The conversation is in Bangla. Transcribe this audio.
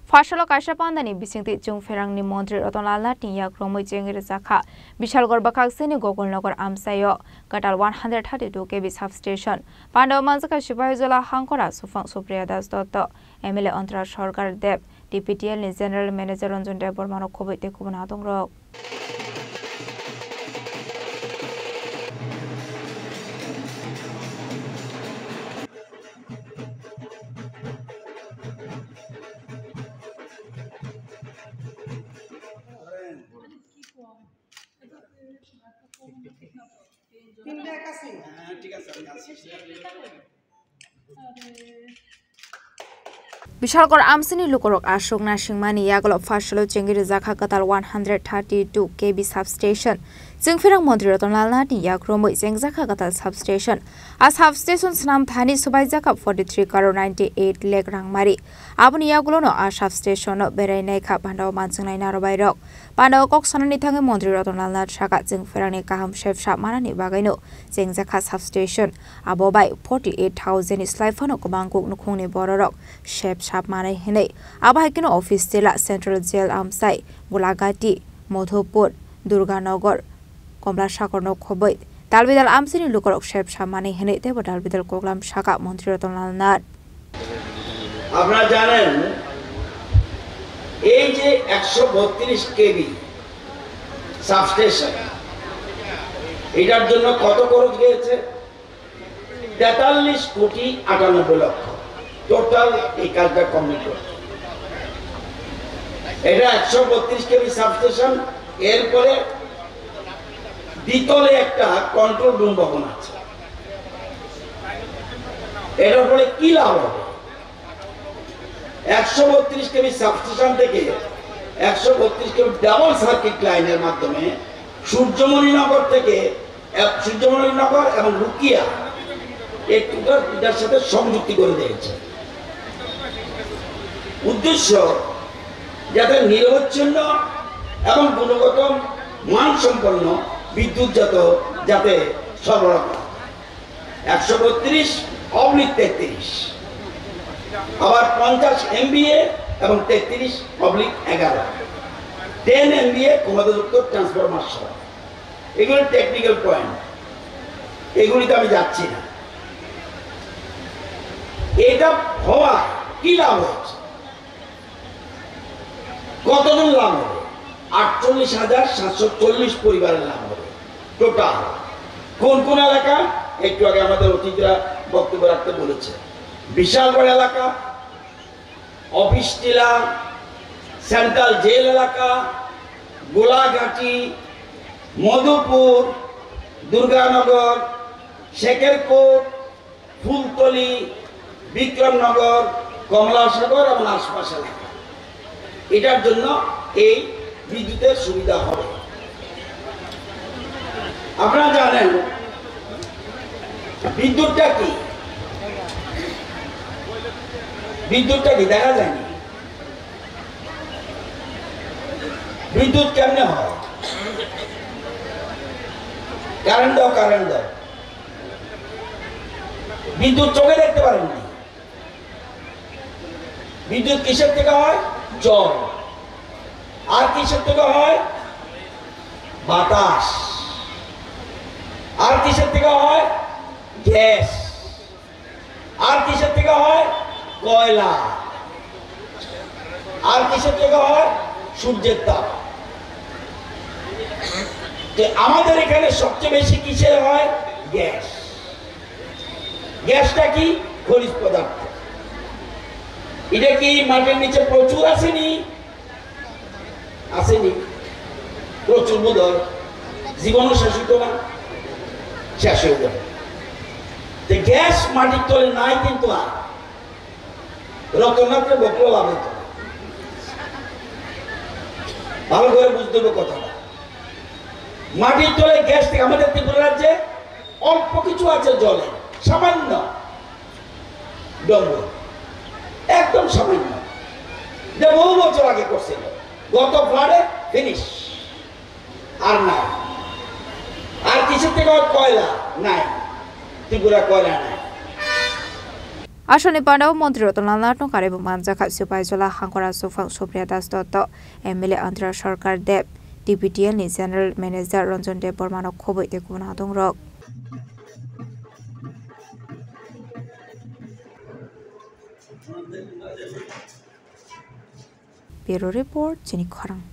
Fasalo kaisa pandani bisingti jungferangni mantri Ratonlal Nathni yakromoi jengir jakha Bishalgor bakaksini Gogolnagar Amsayo Katal 132 kV substation Pandaw manjaka Sipahijola Hangkora Sufang Supriya Das Dotto MLA Antara Sarkar Deb DPTL ni General Manager Ranjan Deb Bormano khoboi te khobona dongrok Bishalgor Amsini Lukorok Ashok Nashingmani Yagolo Fashalo Jengir Zakha Katal 132 kV substation Jungferang Mantri Ratonlal Nathni yakromoi jengjaka Katal substation A substation Snam Thani Subai Jaka 43 crore 98 lakh rangmari Aboni yagulono A substation no berainai kha Pandaw manjungnai narobairok Pandaw kok sanani thangai Mantri Ratonlal Nath Saka Jungferangni kaham shepsa manani bagaino jengjaka substation Abobai 48,000 slaifano kubangkuk nukhungni bororok shep Shap Mane Hine Abahikino Office Jela Central Jail Amsai Bulagati Modhopur Durganagar Komla Shakor no Khoboi Dalbidal Amsini Lukorok Shep Shap Mane Hine Debo Dalbidal Koglam Shaka Mantri Ratonlal Nath আপনারা জানেন এই যে 132 কেভি সাবস্টেশন এটার জন্য কত খরচ গিয়েছে 43 কোটি 98 লক্ষ টোটাল এই কাজটা কমপ্লিট করতে এটা 132 কেভি সাবস্টেশন এরপরে দ্বিতলে একটা কন্ট্রোল রুম ভবন আছে এর ফলে কি লাভ হবে 132 কেভি সাবস্টেশন থেকে 132 কেভি ডাবল সার্কিট লাইনের মাধ্যমে সূর্যমণিনগর থেকে সূর্যমণিনগর এবং রুকিয়া এটার সাথে সংযুক্তি করে দিয়েছে উদ্দেশ্য যাতে নিরবচ্ছিন্ন এবং গুণগত মানসম্পন্ন বিদ্যুৎ যাতে সরবরাহ 132/33 আবার 50 MVA এবং 33/11 10 MVA ক্ষমতাযুক্ত ট্রান্সফরমার সহ এগুলো টেকনিক্যাল পয়েন্ট এগুলিতে আমি যাচ্ছি না এটা হওয়া কি লাভ হচ্ছে কতজন লাভ হবে 48,740 পরিবারের লাভ হবে টোটাল কোন কোন এলাকা একটু আগে আমাদের অতিথিরা বক্তব্য রাখতে বলেছে বিশালগড় এলাকা অফিস টিলা সেন্ট্রাল জেল এলাকা গোলাঘাটি মধুপুর দুর্গানগর শেখেরকোট ফুলতলি বিক্রমনগর কমলাসাগর এবং আশপাশ এলাকা এটার জন্য এই বিদ্যুতের সুবিধা হবে আপনারা জানেন বিদ্যুৎটা কি দেখা যায়নি বিদ্যুৎ কেমনে হয় কারেন্ট দাও বিদ্যুৎ চোখে দেখতে পারেননি বিদ্যুৎ কিসের থেকে হয় জল আর কিসের থেকে হয় বাতাস আর কিসের থেকে হয় গ্যাস আর কিসের থেকে হয় কয়লা আর কিসের থেকে হয় সূর্যের তাপ আমাদের এখানে সবচেয়ে বেশি কিসের হয় গ্যাস গ্যাসটা কি খনিজ পদার্থ এটা কি মাটির নিচে প্রচুর আসেনি প্রচুর বোধহয় জীবনও শেষ হইতো না শেষ হয়ে যাবে গ্যাস মাটির তলে নাই কিন্তু আর রতননাথে বকলো লাভ হতো ভালো করে বুঝতে হবে কথাটা মাটির তলে গ্যাস থেকে আমাদের ত্রিপুরা রাজ্যে অল্প কিছু আছে জলে সামান্য ডঙ্গর একদম সামান্য যে বহু বছর আগে করছিল গত ফ্লাডে ফিনিশ আর নাই আর কিসের থেকে কয়লা নাই ত্রিপুরা কয়লা নাই আসনি পান্ডাও মন্ত্রী রতনলাল নাথ কারেবু মামজাখা সিপাইজলা হাঙ্করা সুফাং সুপ্রিয়া দাস দত্ত এমএলএ অন্তরা সরকার দেব ডিপিটিএল नि জেনারেল ম্যানেজার রঞ্জন দেব বর্মানক খবই তেকুনা দংরক Bureau Report, Jenny Korang.